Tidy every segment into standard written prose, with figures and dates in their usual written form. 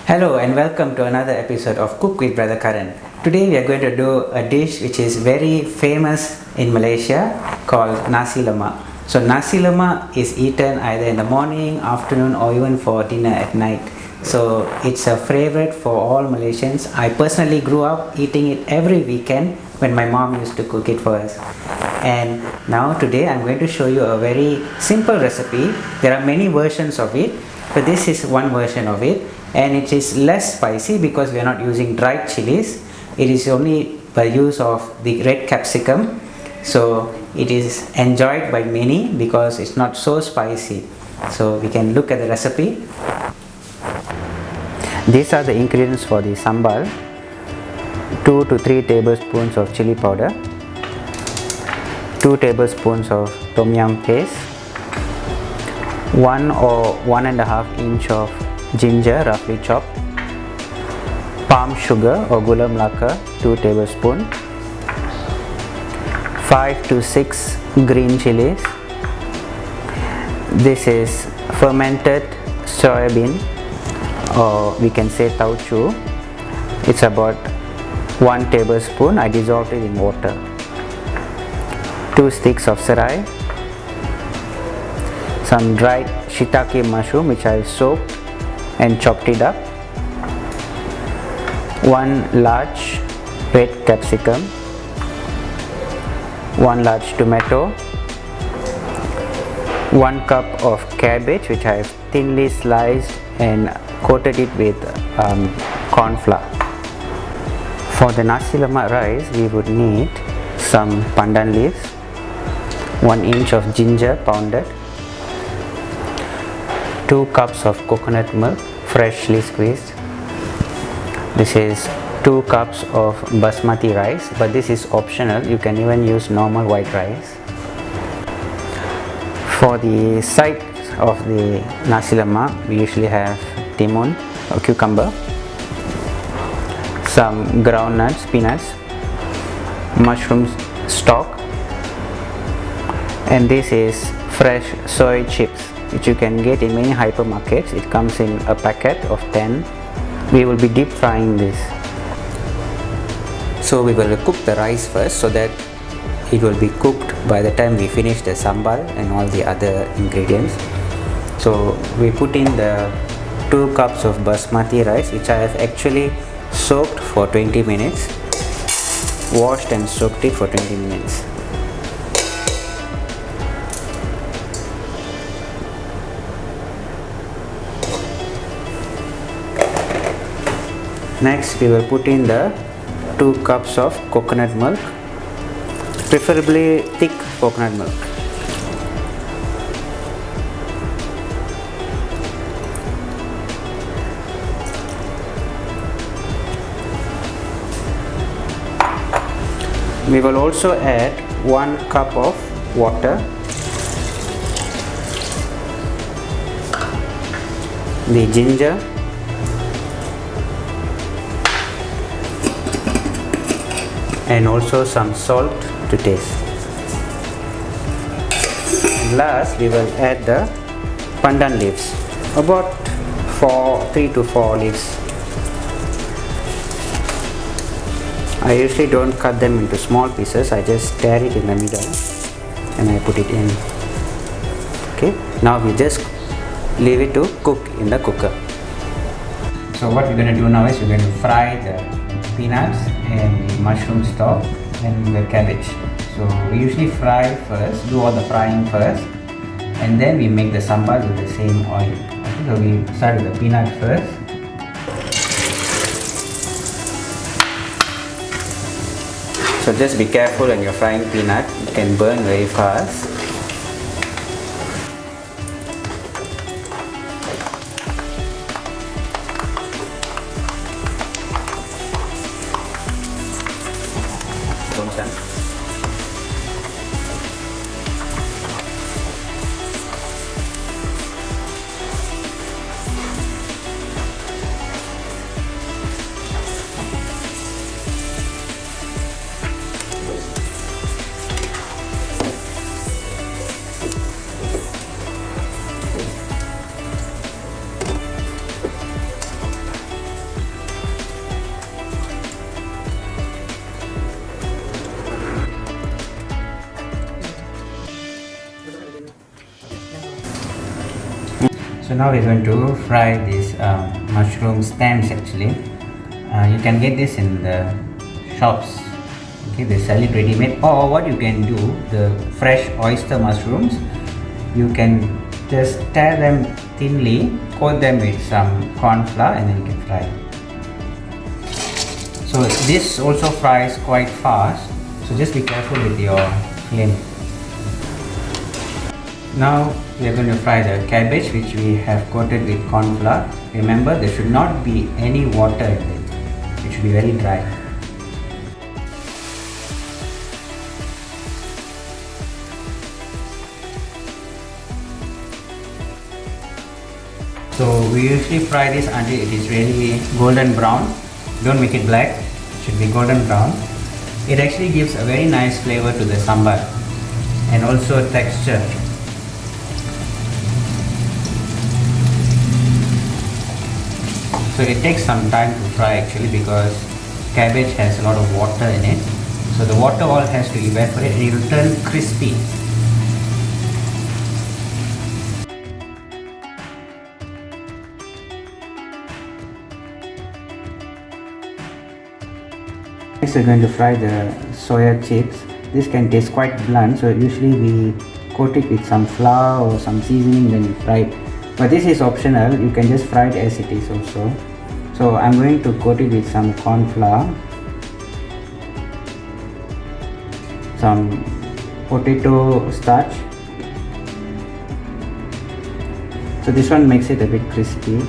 Hello and welcome to another episode of Cook with Bro.Karan. Today we are going to do a dish which is very famous in Malaysia called Nasi Lemak. So Nasi Lemak is eaten either in the morning, afternoon or even for dinner at night. So it's a favorite for all Malaysians. I personally grew up eating it every weekend when my mom used to cook it for us. And now today I'm going to show you a very simple recipe. There are many versions of it, but this is one version of it. And it is less spicy because we are not using dried chilies. It is only by use of the red capsicum, so it is enjoyed by many because it's not so spicy. So we can look at the recipe. These are the ingredients for the sambal: 2 to 3 tablespoons of chili powder, 2 tablespoons of tom yum paste, 1 or 1.5 inch of ginger roughly chopped, palm sugar or gula melaka 2 tablespoons, 5 to 6 green chilies. This is fermented soybean, or we can say tauchu. It's about 1 tablespoon. I dissolved it in water. 2 sticks of serai, some dried shiitake mushroom which I soaked and chopped it up, 1 large red capsicum, 1 large tomato, 1 cup of cabbage which I have thinly sliced and coated it with corn flour. For the nasi lemak rice we would need some pandan leaves, 1 inch of ginger pounded, 2 cups of coconut milk freshly squeezed. This is 2 cups of basmati rice, but this is optional. You can even use normal white rice. For the side of the nasi lemak, we usually have timun or cucumber, some groundnuts, peanuts, mushroom stock, and this is fresh soy chips which you can get in many hypermarkets. It comes in a packet of 10. We will be deep frying this. So we will cook the rice first so that it will be cooked by the time we finish the sambal and all the other ingredients. So we put in the 2 cups of basmati rice which I have actually soaked for 20 minutes, washed and soaked it for 20 minutes. Next we will put in the 2 cups of coconut milk, preferably thick coconut milk. We will also add 1 cup of water, the ginger, and also some salt to taste. And last we will add the pandan leaves, about 3 to 4 leaves. I usually don't cut them into small pieces. I just tear it in the middle and I put it in. Okay, now we just leave it to cook in the cooker. So what we're going to do now is we're going to fry the peanuts and the mushroom stock and the cabbage. So we usually fry first, do all the frying first, and then we make the sambal with the same oil. Okay, so we start with the peanut first. So just be careful when you're frying peanut, it can burn very fast. So now we're going to fry these mushroom stems actually. You can get this in the shops. Okay, they sell it ready made, or what you can do, the fresh oyster mushrooms, you can just tear them thinly, coat them with some corn flour, and then you can fry. So this also fries quite fast, so just be careful with your flame. Now we are going to fry the cabbage which we have coated with corn flour. Remember, there should not be any water in it. It should be very dry. So we usually fry this until it is really golden brown. Don't make it black, it should be golden brown. It actually gives a very nice flavor to the sambar and also texture. So it takes some time to fry actually, because cabbage has a lot of water in it. So the water all has to evaporate and it will turn crispy. Next we're going to fry the soya chips. This can taste quite blunt, so usually we coat it with some flour or some seasoning, then we fry it. But this is optional, you can just fry it as it is also. So I'm going to coat it with some corn flour, some potato starch. So this one makes it a bit crispy,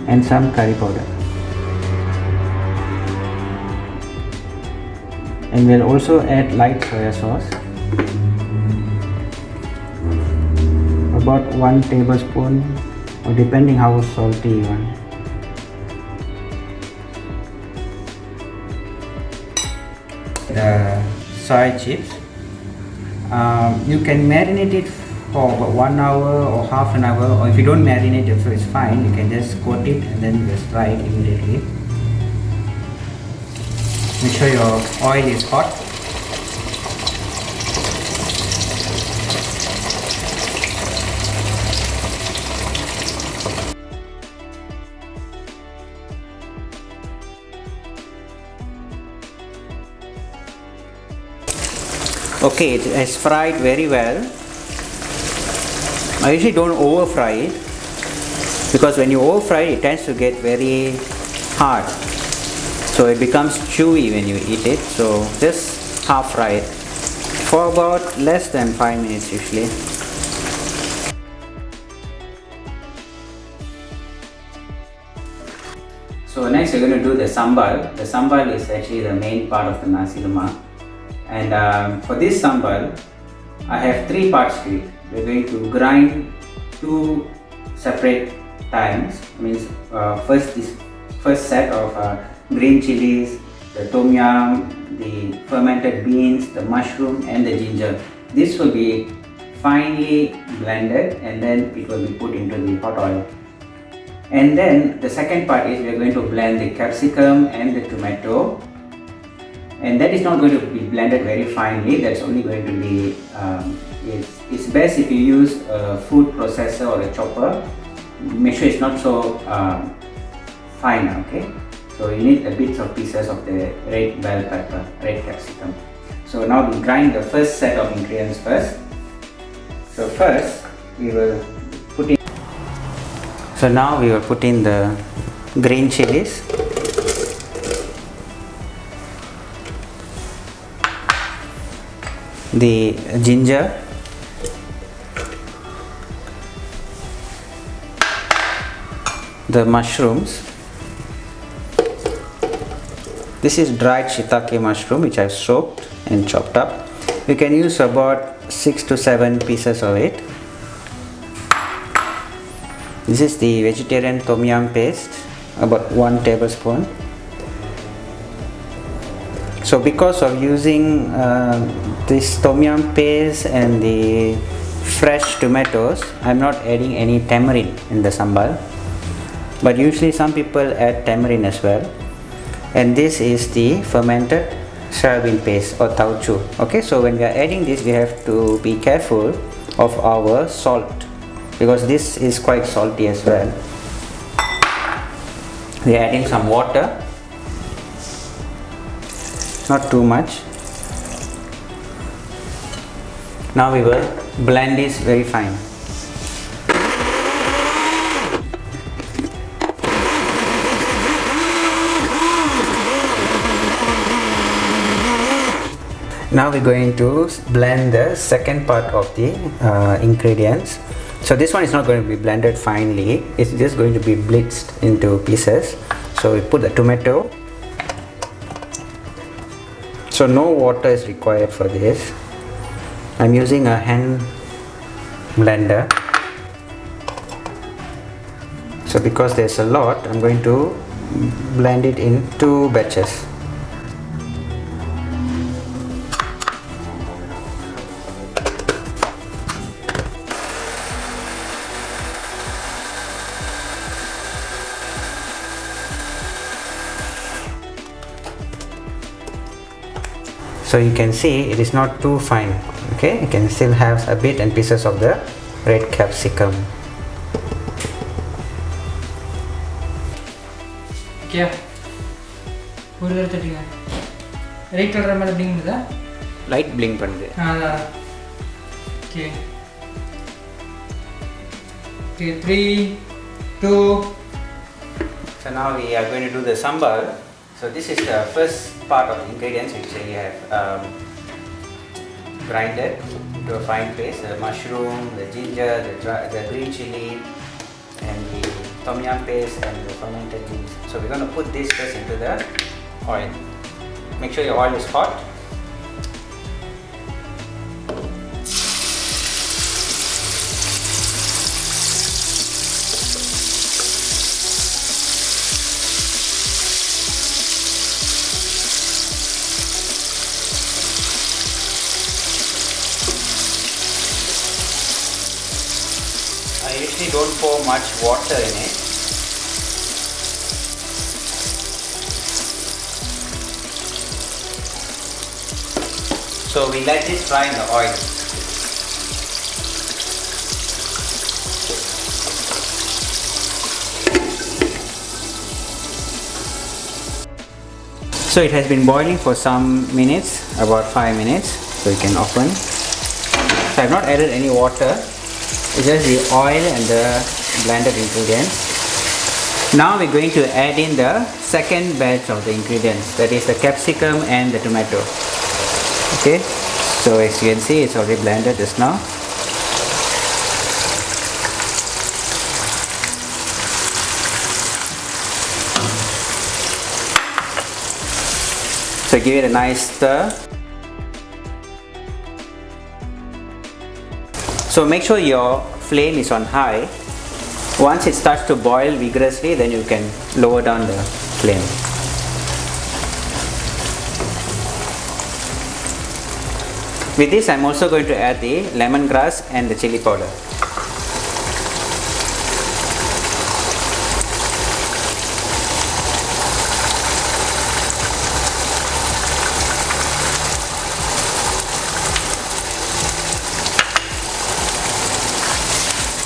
and some curry powder. And we'll also add light soya sauce, about 1 tablespoon, or depending how salty you want. The soy chips, you can marinate it for about 1 hour or half an hour, or if you don't marinate it, so it's fine, you can just coat it and then just fry it immediately. Make sure your oil is hot. Okay, it has fried very well. I usually don't over fry it, because when you over fry it, it tends to get very hard. So it becomes chewy when you eat it. So just half fry it for about less than 5 minutes usually. So next we're going to do the sambal. The sambal is actually the main part of the Nasi Lemak. And for this sambal, I have 3 parts to it. We're going to grind 2 separate times. Means first set of green chilies, the tom yum, the fermented beans, the mushroom and the ginger. This will be finely blended and then it will be put into the hot oil. And then the second part is we are going to blend the capsicum and the tomato. And that is not going to be blended very finely. That's only going to be, it's best if you use a food processor or a chopper. Make sure it's not so fine, okay? So you need a bit of pieces of the red bell pepper, red capsicum. So now we grind the first set of ingredients first. So first we will put in. So now we will put in the green chilies. The ginger, the mushrooms. This is dried shiitake mushroom which I've soaked and chopped up. You can use about 6 to 7 pieces of it. This is the vegetarian tom yum paste, about 1 tablespoon. So because of using this tom yum paste and the fresh tomatoes, I'm not adding any tamarind in the sambal. But usually some people add tamarind as well. And this is the fermented soybean paste or tauchu. Okay, so when we are adding this, we have to be careful of our salt. because this is quite salty as well. We are adding some water, not too much. Now we will blend this very fine. Now we're going to blend the second part of the ingredients. So this one is not going to be blended finely, it's just going to be blitzed into pieces. So we put the tomato. So no water is required for this. I'm using a hand blender. So because there's a lot, I'm going to blend it in 2 batches. So you can see it is not too fine, okay? You can still have a bit and pieces of the red capsicum. Yeah. Red color மேல blink பண்ணுதா? Light blink பண்ணுது. Okay. Okay, 3, 2. So now we are going to do the sambar. So this is the first part of the ingredients which we have grinded into a fine paste. The mushroom, the ginger, the green chili, and the tom yum paste and the fermented beans. So we're going to put this first into the oil. Make sure your oil is hot. I usually don't pour much water in it. So we let this fry in the oil. So it has been boiling for some minutes, about 5 minutes. So you can open. So I have not added any water. It's just the oil and the blended ingredients. Now we're going to add in the second batch of the ingredients, that is the capsicum and the tomato. Okay, so as you can see, it's already blended just now. So give it a nice stir. So make sure your flame is on high. Once it starts to boil vigorously, then you can lower down the flame. With this, I'm also going to add the lemongrass and the chili powder.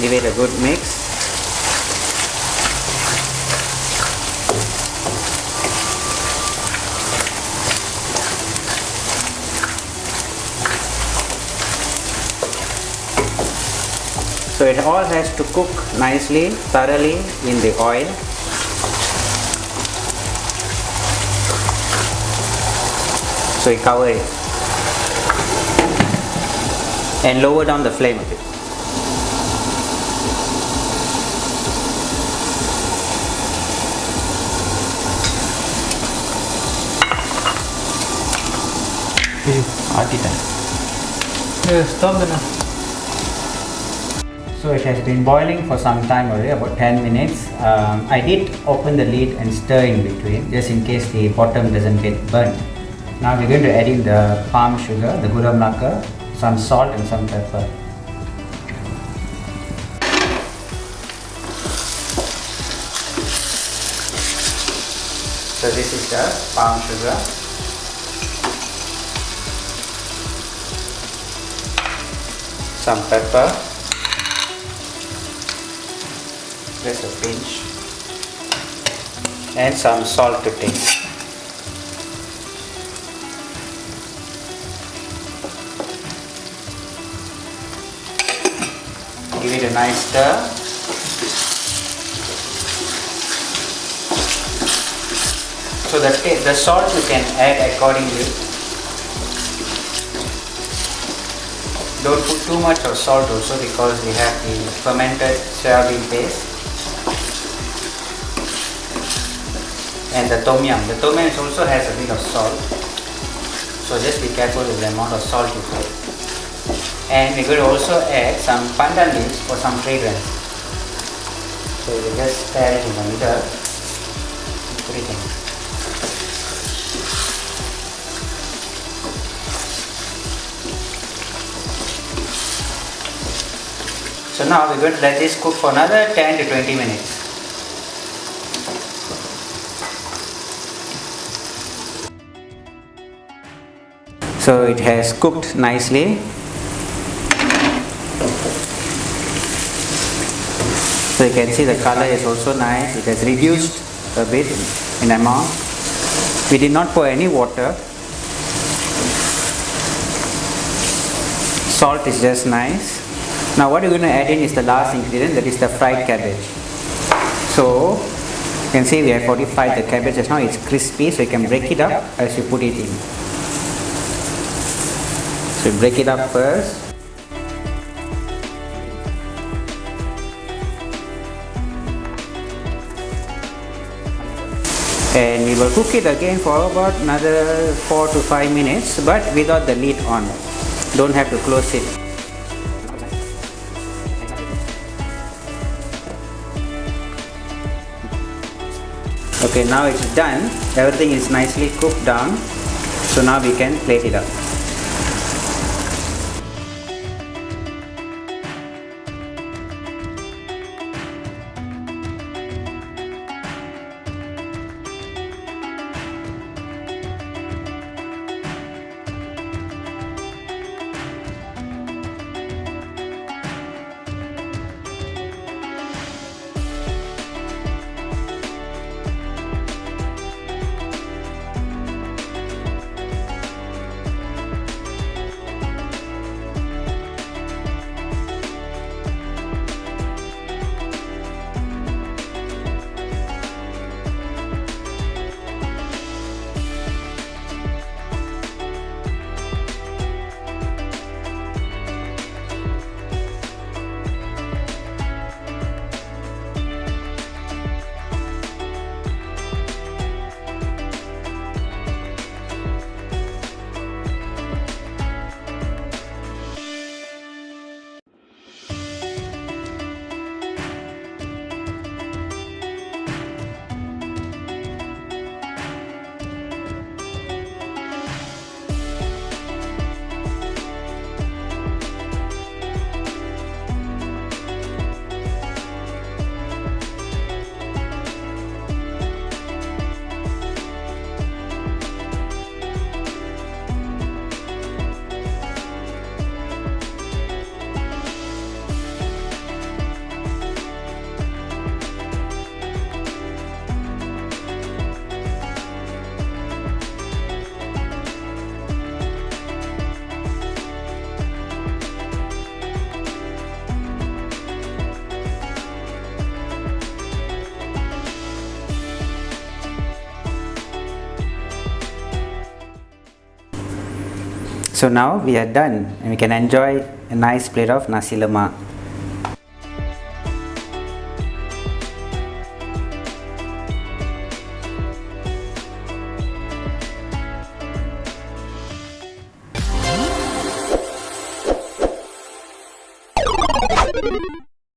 Give it a good mix. So it all has to cook nicely, thoroughly in the oil. So you cover it and lower down the flame a bit. Stop the now. So it has been boiling for some time already, about 10 minutes. I did open the lid and stir in between, just in case the bottom doesn't get burnt. Now we're going to add in the palm sugar, the gula melaka, some salt and some pepper. So this is the palm sugar. Some pepper, Just a pinch. And some salt to taste. Give it a nice stir. So the salt you can add accordingly. Don't put too much of salt also because we have the fermented soya bean paste. And the tom yum. The tom yum also has a bit of salt. So just be careful with the amount of salt you put. And we're going to also add some pandan leaves for some fragrance. So you just stir it in the middle. Put it in. So now we're going to let this cook for another 10 to 20 minutes. So it has cooked nicely. So you can see the color is also nice. It has reduced a bit in amount. We did not pour any water. Salt is just nice. Now what we're going to add in is the last ingredient, that is the fried cabbage. So you can see we have fortified the cabbage just now. It's crispy, so you can break it up as you put it in. So you break it up first. And we will cook it again for about another 4 to 5 minutes, but without the lid on. Don't have to close it. Okay, now it's done. Everything is nicely cooked down. So now we can plate it up. So now we are done and we can enjoy a nice plate of Nasi Lemak.